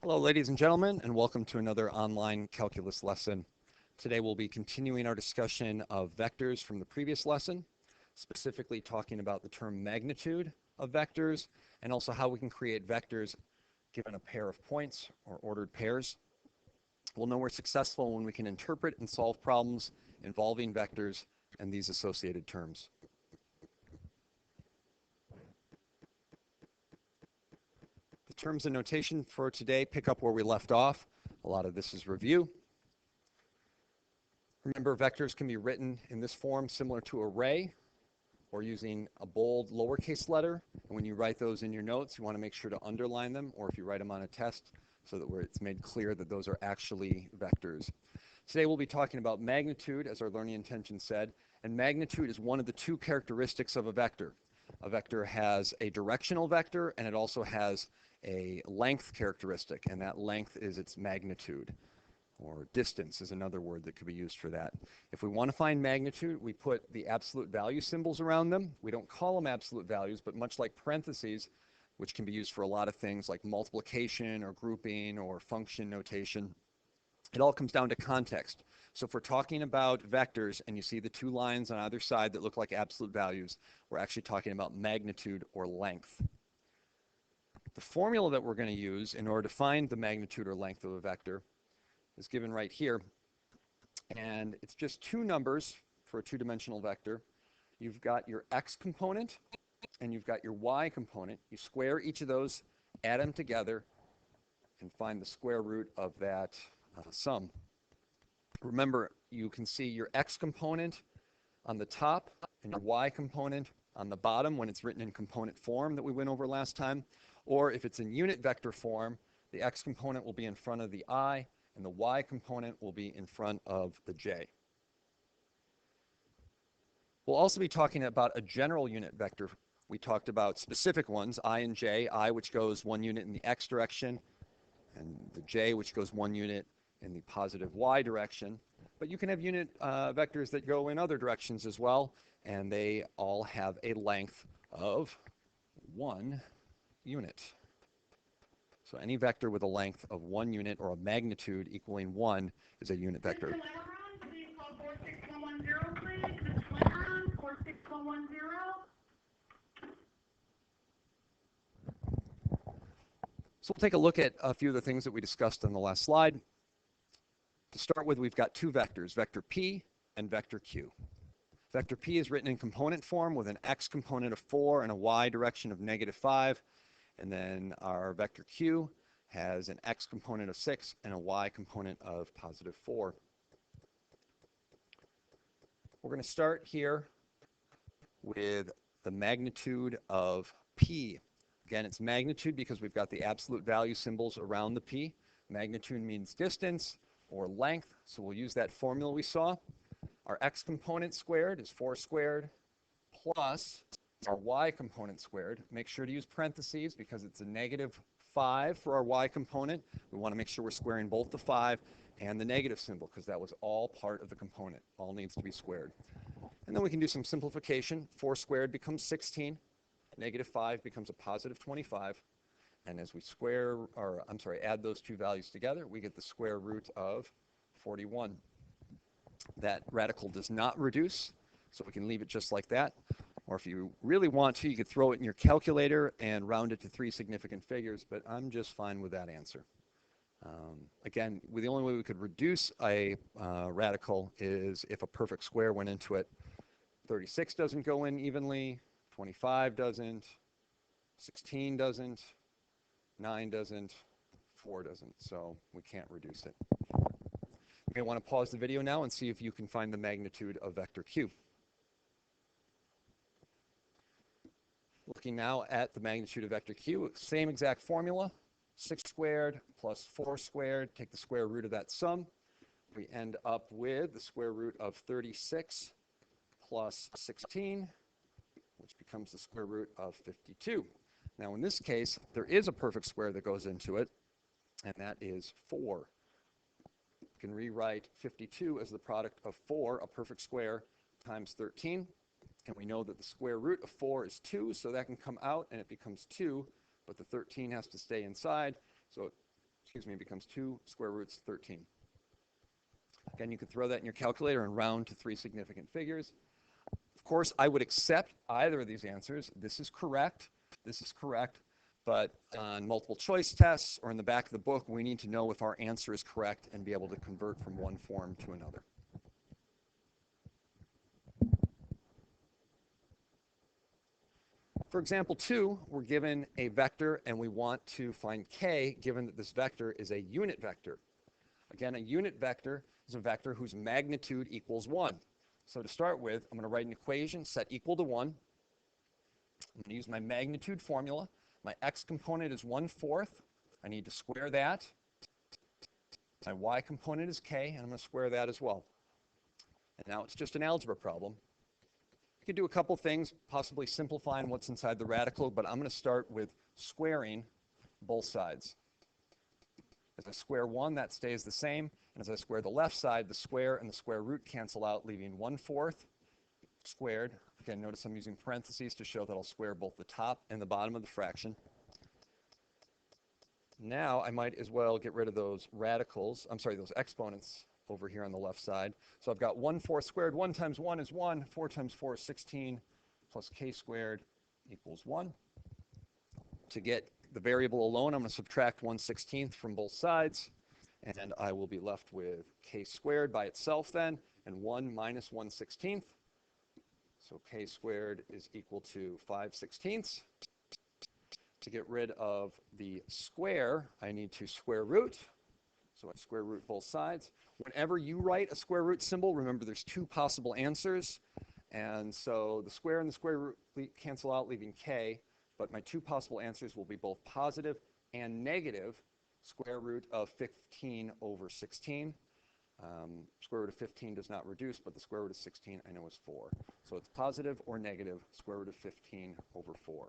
Hello, ladies and gentlemen, and welcome to another online calculus lesson. Today we'll be continuing our discussion of vectors from the previous lesson, specifically talking about the term magnitude of vectors and also how we can create vectors given a pair of points or ordered pairs. We'll know we're successful when we can interpret and solve problems involving vectors and these associated terms. The terms and notation for today pick up where we left off. A lot of this is review. Remember, vectors can be written in this form similar to array or using a bold lowercase letter. And when you write those in your notes, you want to make sure to underline them, or if you write them on a test, so that it's made clear that those are actually vectors. Today we'll be talking about magnitude, as our learning intention said, and magnitude is one of the two characteristics of a vector. A vector has a directional vector, and it also has a length characteristic, and that length is its magnitude, or distance is another word that could be used for that. If we want to find magnitude, we put the absolute value symbols around them. We don't call them absolute values, but much like parentheses, which can be used for a lot of things like multiplication or grouping or function notation, it all comes down to context. So if we're talking about vectors and you see the two lines on either side that look like absolute values, we're actually talking about magnitude or length. The formula that we're going to use in order to find the magnitude or length of a vector is given right here. And it's just two numbers for a two-dimensional vector. You've got your x component and you've got your y component. You square each of those, add them together, and find the square root of that sum. Remember, you can see your x component on the top and your y component on the bottom when it's written in component form that we went over last time. Or if it's in unit vector form, the x component will be in front of the I, and the y component will be in front of the j. We'll also be talking about a general unit vector. We talked about specific ones, I and j, I which goes 1 unit in the x direction, and the j which goes 1 unit in the positive y direction. But you can have unit vectors that go in other directions as well, and they all have a length of 1 unit. So any vector with a length of 1 unit or a magnitude equaling 1 is a unit vector. Please call 46110, please. This is Leron, 46110. So we'll take a look at a few of the things that we discussed on the last slide. To start with, we've got two vectors, vector p and vector q. Vector p is written in component form with an x component of 4 and a y direction of -5. And then our vector q has an x component of 6 and a y component of +4. We're going to start here with the magnitude of p. Again, it's magnitude because we've got the absolute value symbols around the p. Magnitude means distance or length, so we'll use that formula we saw. Our x component squared is 4 squared plus our y component squared. Make sure to use parentheses because it's a -5 for our y component. We want to make sure we're squaring both the 5 and the negative symbol because that was all part of the component. All needs to be squared. And then we can do some simplification. 4 squared becomes 16. -5 becomes a +25. And as we add those two values together, we get the square root of 41. That radical does not reduce, so we can leave it just like that. Or if you really want to, you could throw it in your calculator and round it to 3 significant figures, but I'm just fine with that answer. Again, the only way we could reduce a radical is if a perfect square went into it. 36 doesn't go in evenly, 25 doesn't, 16 doesn't, 9 doesn't, 4 doesn't, so we can't reduce it. You may want to pause the video now and see if you can find the magnitude of vector q. Looking now at the magnitude of vector q, same exact formula, 6 squared plus 4 squared, take the square root of that sum. We end up with the square root of 36 plus 16, which becomes the square root of 52. Now in this case, there is a perfect square that goes into it, and that is 4. You can rewrite 52 as the product of 4, a perfect square, times 13. And we know that the square root of 4 is 2, so that can come out and it becomes 2, but the 13 has to stay inside. So becomes 2 square roots 13. Again, you could throw that in your calculator and round to 3 significant figures. Of course, I would accept either of these answers. This is correct, but on multiple choice tests or in the back of the book, we need to know if our answer is correct and be able to convert from one form to another. For example 2, we're given a vector and we want to find k given that this vector is a unit vector. Again, a unit vector is a vector whose magnitude equals 1. So to start with, I'm going to write an equation set equal to 1. I'm going to use my magnitude formula. My x component is 1/4. I need to square that. My y component is k, and I'm going to square that as well. And now it's just an algebra problem. You could do a couple things, possibly simplifying what's inside the radical, but I'm going to start with squaring both sides. As I square 1, that stays the same. And as I square the left side, the square and the square root cancel out, leaving 1/4 squared. Again, notice I'm using parentheses to show that I'll square both the top and the bottom of the fraction. Now I might as well get rid of those radicals, those exponents over here on the left side. So I've got 1/4 squared. 1 times 1 is 1. 4 times 4 is 16, plus k squared equals 1. To get the variable alone, I'm going to subtract 1/16 from both sides, and I will be left with k squared by itself then, and 1 minus 1/16. So k squared is equal to 5/16. To get rid of the square, I need to square root. So I square root both sides. Whenever you write a square root symbol, remember there's 2 possible answers. And so the square and the square root cancel out, leaving k. But my 2 possible answers will be both positive and negative square root of 15 over 16. Square root of 15 does not reduce, but the square root of 16 I know is 4. So it's positive or negative square root of 15 over 4.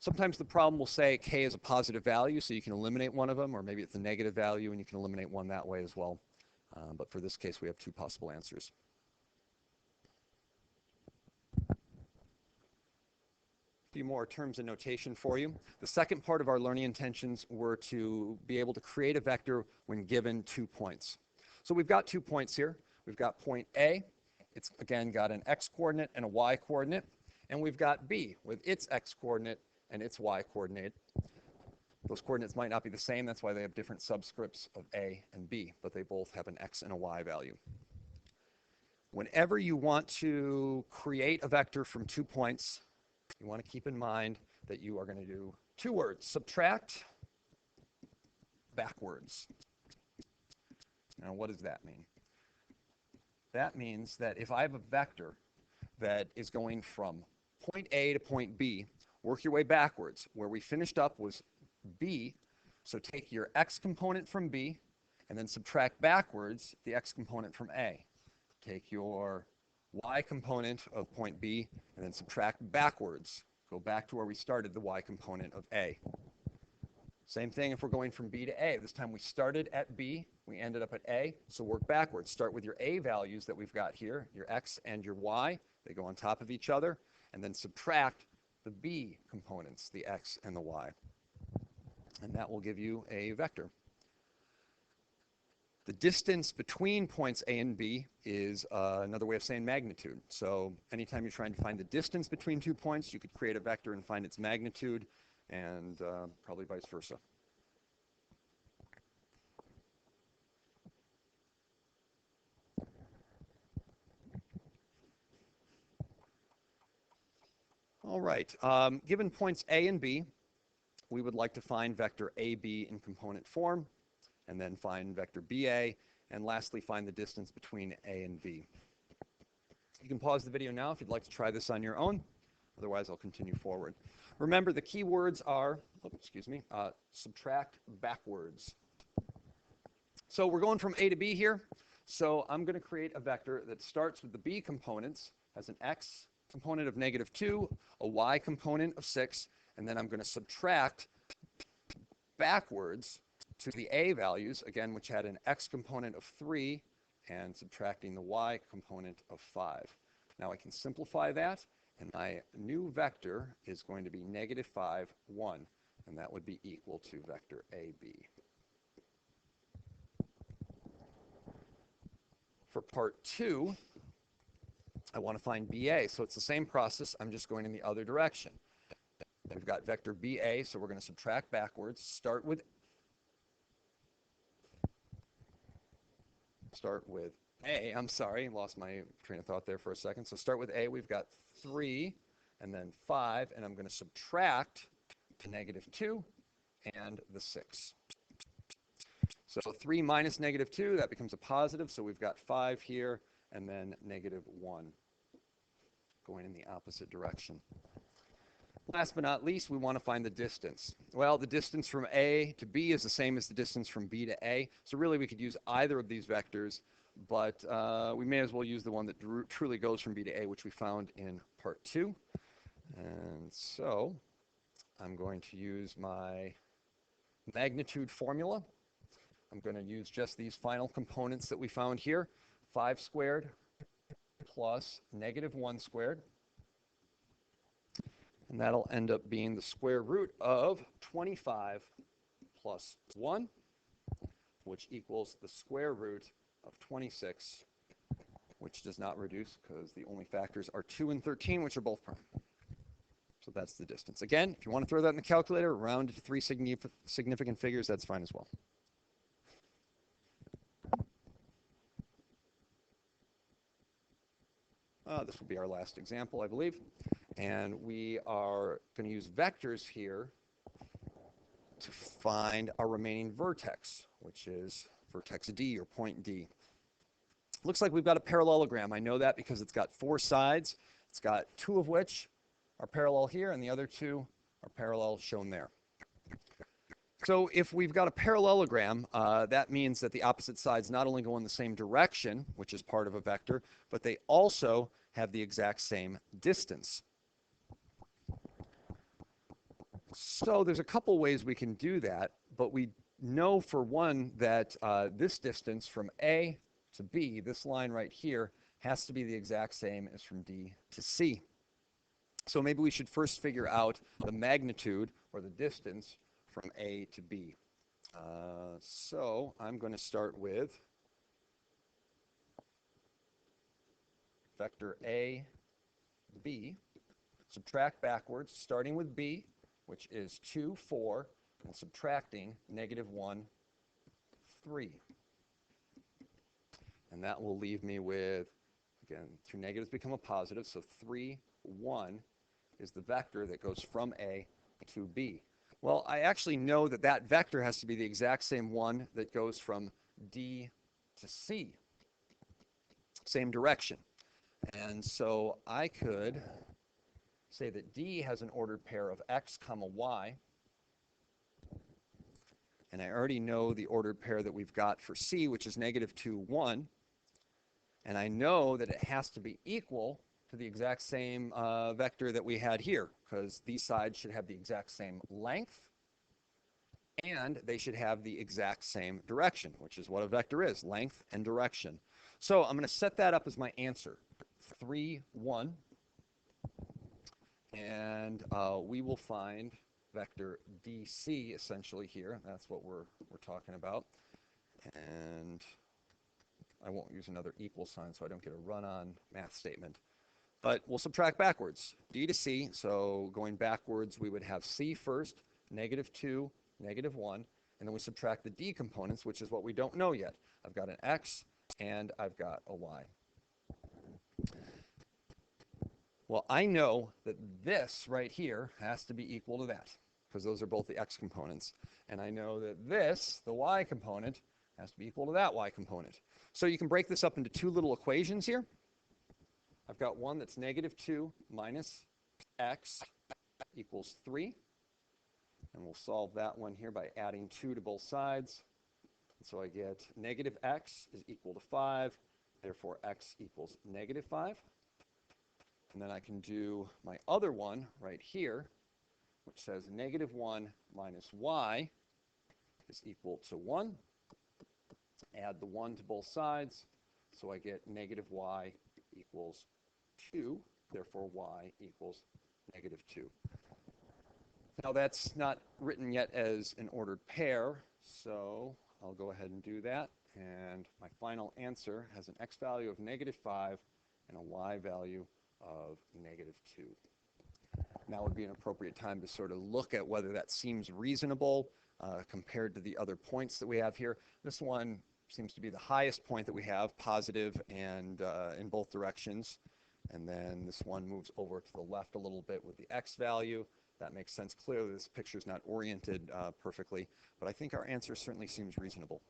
Sometimes the problem will say k is a positive value, so you can eliminate one of them, or maybe it's a negative value and you can eliminate one that way as well. But for this case, we have 2 possible answers. A few more terms and notation for you. The second part of our learning intentions were to be able to create a vector when given 2 points. So we've got 2 points here. We've got point A. It's, again, got an x coordinate and a y coordinate. And we've got B with its x coordinate and its y coordinate. Those coordinates might not be the same. That's why they have different subscripts of A and B, but they both have an x and a y value. Whenever you want to create a vector from 2 points, you want to keep in mind that you are going to do 2 words: subtract backwards. Now, what does that mean? That means that if I have a vector that is going from point A to point B, work your way backwards. Where we finished up was B, so take your x component from B and then subtract backwards the x component from A. Take your y component of point B and then subtract backwards. Go back to where we started, the y component of A. Same thing if we're going from B to A. This time we started at B, we ended up at A, so work backwards. Start with your A values that we've got here, your x and your y. They go on top of each other, and then subtract the B components, the x and the y. And that will give you a vector. The distance between points A and B is another way of saying magnitude. So anytime you're trying to find the distance between 2 points, you could create a vector and find its magnitude, and probably vice versa. All right, given points A and B, we would like to find vector AB in component form, and then find vector BA, and lastly find the distance between A and B. You can pause the video now if you'd like to try this on your own. Otherwise, I'll continue forward. Remember, the key words are, subtract backwards. So we're going from A to B here. So I'm going to create a vector that starts with the B components, has an x component of -2, a y component of 6, and then I'm going to subtract backwards to the A values, again, which had an x component of 3, and subtracting the y component of 5. Now I can simplify that, and my new vector is going to be -5, 1. and that would be equal to vector AB. For part 2, I want to find BA, so it's the same process. I'm just going in the other direction. We've got vector BA, so we're going to subtract backwards. Start with A. I'm sorry, lost my train of thought there for a second. So start with A. We've got 3 and then 5, and I'm going to subtract to -2 and the 6. So 3 minus -2, that becomes a positive. So we've got 5 here and then -1 going in the opposite direction. Last but not least, we want to find the distance. Well, the distance from A to B is the same as the distance from B to A. So really, we could use either of these vectors, but we may as well use the one that truly goes from B to A, which we found in part 2. And so I'm going to use my magnitude formula. I'm going to use just these final components that we found here. 5 squared plus -1 squared. And that'll end up being the square root of 25 plus 1, which equals the square root of 26, which does not reduce because the only factors are 2 and 13, which are both prime. So that's the distance. Again, if you want to throw that in the calculator, round to 3 significant figures, that's fine as well. This will be our last example, I believe. And we are going to use vectors here to find our remaining vertex, which is vertex D or point D. Looks like we've got a parallelogram. I know that because it's got 4 sides. It's got 2 of which are parallel here, and the other 2 are parallel shown there. So if we've got a parallelogram, that means that the opposite sides not only go in the same direction, which is part of a vector, but they also have the exact same distance. So there's a couple ways we can do that, but we know for one that this distance from A to B, this line right here, has to be the exact same as from D to C. So maybe we should first figure out the magnitude or the distance from A to B. So I'm going to start with vector A, B, subtract backwards, starting with B, which is 2, 4, and subtracting -1, 3. And that will leave me with, again, 2 negatives become a positive, so 3, 1 is the vector that goes from A to B. Well, I actually know that that vector has to be the exact same one that goes from D to C. Same direction. And so I could say that D has an ordered pair of x comma y. And I already know the ordered pair that we've got for C, which is -2, 1. And I know that it has to be equal to the exact same vector that we had here, because these sides should have the exact same length, and they should have the exact same direction, which is what a vector is, length and direction. So I'm going to set that up as my answer, 3, 1. And we will find vector DC essentially here. That's what we're talking about. And I won't use another equal sign so I don't get a run-on math statement. But we'll subtract backwards. D to C, so going backwards, we would have C first, -2, -1, and then we subtract the D components, which is what we don't know yet. I've got an X and I've got a Y. Well, I know that this right here has to be equal to that, because those are both the X components. And I know that this, the Y component, has to be equal to that Y component. So you can break this up into 2 little equations here. I've got one that's -2 minus x equals 3. And we'll solve that one here by adding 2 to both sides. So I get -x is equal to 5. Therefore, x equals -5. And then I can do my other one right here, which says -1 minus y is equal to 1. Add the 1 to both sides. So I get -y equals 2, therefore y equals -2. Now that's not written yet as an ordered pair, so I'll go ahead and do that. And my final answer has an x value of -5 and a y value of -2. Now would be an appropriate time to sort of look at whether that seems reasonable compared to the other points that we have here. This one seems to be the highest point that we have, positive and in both directions. And then this one moves over to the left a little bit with the x value. That makes sense. Clearly, this picture is not oriented perfectly, but I think our answer certainly seems reasonable.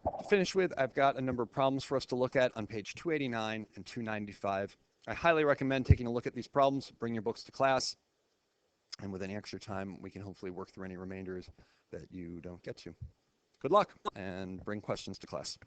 To finish with, I've got a number of problems for us to look at on page 289 and 295. I highly recommend taking a look at these problems. Bring your books to class, and with any extra time, we can hopefully work through any remainders that you don't get to. Good luck, and bring questions to class.